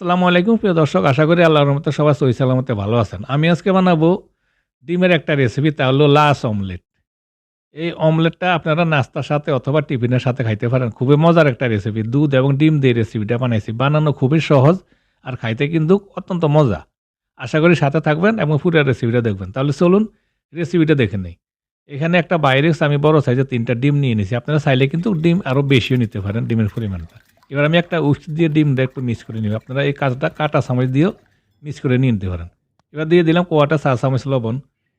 আসসালামু আলাইকুম প্রিয় দর্শক, আশা করি আল্লাহর রহমতে সবাই সহি সালামতে ভালো আছেন। আমি আজকে বানাবো ডিমের একটা রেসিপি, তা হলো লাশ অমলেট। এই অমলেটটা আপনারা নাস্তার সাথে অথবা টিফিনের সাথে খাইতে পারেন। খুবই মজার একটা রেসিপি। দুধ এবং ডিম দিয়ে রেসিপিটা বানাইছি। বানানো খুবই সহজ আর খাইতে কিন্তু অত্যন্ত মজা। আশা করি সাথে থাকবেন এবং পুরো রেসিপিটা দেখবেন। তাহলে চলুন রেসিপিটা দেখে নেই। এখানে একটা বাইরেক্স আমি বড় সাইজের ৩টা ডিম নিয়ে নিয়েছি। আপনারা চাইলে কিন্তু ডিম আরও বেশিও নিতে পারেন, ডিমের পরিমাণটা। এবার আমি একটা উস দিয়ে ডিমটা একটু মিক্স করে নিব। আপনারা এই কাজটা কাঁটা চামচ দিয়েও মিক্স করে নিয়ে নিতে পারেন। এবার দিয়ে দিলাম কোয়াটা চা চামচ লবণ।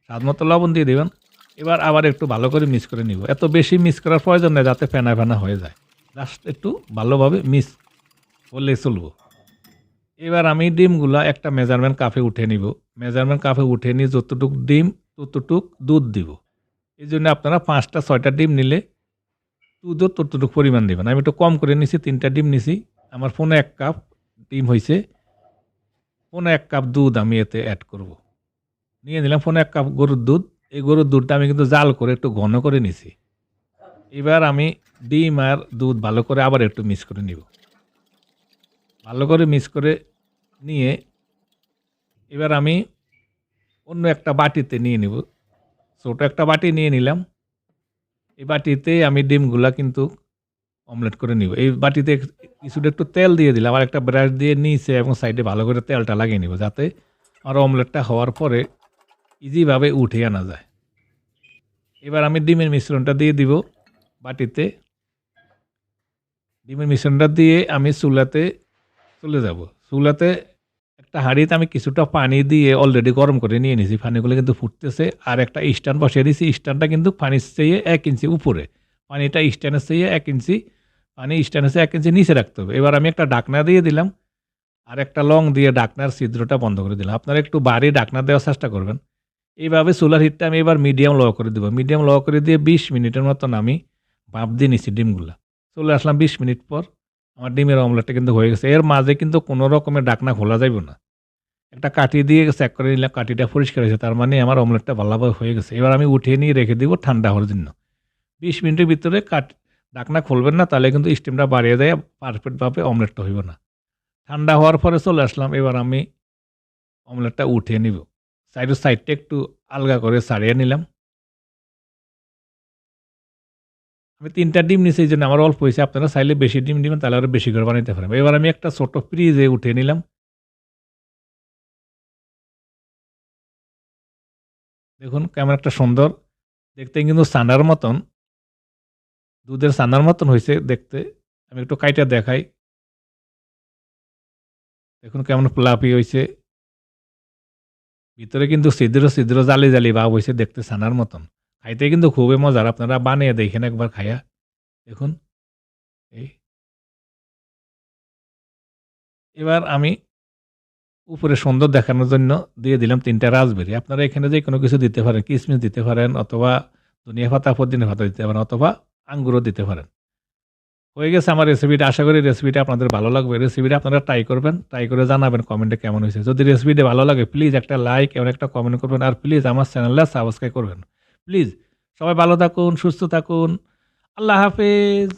স্বাদ মতো লবণ দিয়ে দিবেন। এবার আবার একটু ভালো করে মিক্স করে নিব। এত বেশি মিক্স করার প্রয়োজন নেই যাতে ফেনা ফেনা হয়ে যায়। জাস্ট একটু ভালোভাবে মিক্স করলেই চলবো। এবার আমি ডিমগুলা একটা মেজারমেন্ট কাপে উঠিয়ে নিব। মেজারমেন্ট কাপে উঠিয়ে নিয়ে যতটুক ডিম ততটুক দুধ দিব। এইজন্য আপনারা ৫টা ৬টা ডিম নিলে দুধও ততটুকু পরিমাণ দিবেন। আমি একটু কম করে নিছি, ৩টা ডিম নিছি। আমার ১.৫ কাপ ডিম হইছে। ১.৫ কাপ দুধ আমি এতে এড করব। নিয়ে নিলাম ১.৫ কাপ গরুর দুধ। এই গরুর দুধটা আমি কিন্তু জাল করে একটু ঘন করে নিছি। এবার আমি ডিম আর দুধ ভালো করে আবার একটু মিক্স করে নিব। ভালো করে মিক্স করে নিয়ে এবার আমি অন্য একটা বাটিতে নিয়ে নিব। ছোট একটা বাটি নিয়ে নিলাম। এই বাটিতে আমি ডিমগুলা কিন্তু অমলেট করে নিব। এই বাটিতে কিছুটা একটু তেল দিয়ে দিলাম। আর একটা ব্রাশ দিয়ে নিচে এবং সাইডে ভালো করে তেলটা লাগিয়ে নিব, যাতে আমার অমলেটটা হওয়ার পরে ইজিভাবে উঠিয়ে আনা যায়। এবার আমি ডিমের মিশ্রণটা দিয়ে দিব বাটিতে। ডিমের মিশ্রণটা দিয়ে আমি চুলাতে চলে যাব। চুলাতে একটা হাঁড়িতে আমি কিছুটা পানি দিয়ে অলরেডি গরম করে নিয়ে নিয়েছি। পানিগুলো কিন্তু ফুটতেছে। আর একটা স্ট্যান্ড বসিয়ে দিয়েছি। স্ট্যান্ডটা কিন্তু পানির চেয়ে ১ ইঞ্চি উপরে। পানিটা স্ট্যান্ডের চেয়ে ১ ইঞ্চি, পানি স্ট্যান্ডের চেয়ে ১ ইঞ্চি নিচে রাখতে হবে। এবার আমি একটা ঢাকনা দিয়ে দিলাম। আর একটা লং দিয়ে ঢাকনার ছিদ্রটা বন্ধ করে দিলাম। আপনারা একটু ভারী ঢাকনা দেওয়ার চেষ্টা করবেন। এইভাবে চুলার হিটটা আমি এবার মিডিয়াম লো করে দিব। মিডিয়াম লো করে দিয়ে ২০ মিনিটের মতন আমি ভাপ দিয়ে নিচ্ছি ডিমগুলা। চলে আসলাম ২০ মিনিট পর। আমার ডিমের অমলেটটা কিন্তু হয়ে গেছে। এর মাঝে কিন্তু কোনো রকমের ঢাকনা খোলা যাইব না। একটা কাঠি দিয়ে চেক করে নিলাম, কাঠিটা পরিষ্কার হয়েছে। তার মানে আমার অমলেটটা ভালোভাবে হয়ে গেছে। এবার আমি উঠিয়ে নিয়ে রেখে দিব ঠান্ডা হওয়ার জন্য। ২০ মিনিটের ভিতরে ঢাকনা খুলবেন না, তাহলে কিন্তু স্টিমটা বাড়িয়ে দেয়, পারফেক্টভাবে অমলেটটা হইব না। ঠান্ডা হওয়ার পরে চলে আসলাম। এবার আমি অমলেটটা উঠিয়ে নিব। সাইডটা একটু আলগা করে ছাড়িয়ে নিলাম। আমি ৩টা ডিম নিছি, এইজন্য আমার অল্প হইছে। আপনারা চাইলে বেশি ডিম দিবেন, তাহলে আরো বেশি করে বানাইতে পারেন। এবার আমি একটা ছোট ফ্রিজে উঠিয়ে নিলাম। দেখুন কেমন একটা সুন্দর, দেখতে কিন্তু ছানার মতন, দুধের ছানার মতন হইছে দেখতে। আমি একটু কাইটা দেখাই। দেখুন কেমন ফ্লাফি হইছে। ভিতরে কিন্তু ছিদ্র, ছিদ্র জালি, জালি ভাব হইছে দেখতে ছানার মতন। খাইতে কিন্তু খুবই মজার। আপনারা বানিয়ে দেখেন একবার খাইয়া। দেখুন এই। এবার আমি উপরে সুন্দর দেখানোর জন্য দিয়ে দিলাম ৩টা রাসবেরি। আপনারা এখানে যেকোনো কিছু দিতে পারেন। কিশমিশ দিতে পারেন অথবা ধনিয়া পাতা, পুদিনা পাতা দিতে পারেন অথবা আঙ্গুরও দিতে পারেন। হয়ে গেছে আমার রেসিপিটা। আশা করি রেসিপিটা আপনাদের ভালো লাগবে। রেসিপিটা আপনারা ট্রাই করবেন। ট্রাই করে জানাবেন কমেন্টে কেমন হয়েছে। যদি রেসিপিটা ভালো লাগে প্লিজ একটা লাইক এবং একটা কমেন্ট করবেন। আর প্লিজ আমার চ্যানেলটা সাবস্ক্রাইব করবেন। প্লিজ সবাই ভালো থাকুন, সুস্থ থাকুন। আল্লাহ হাফেজ।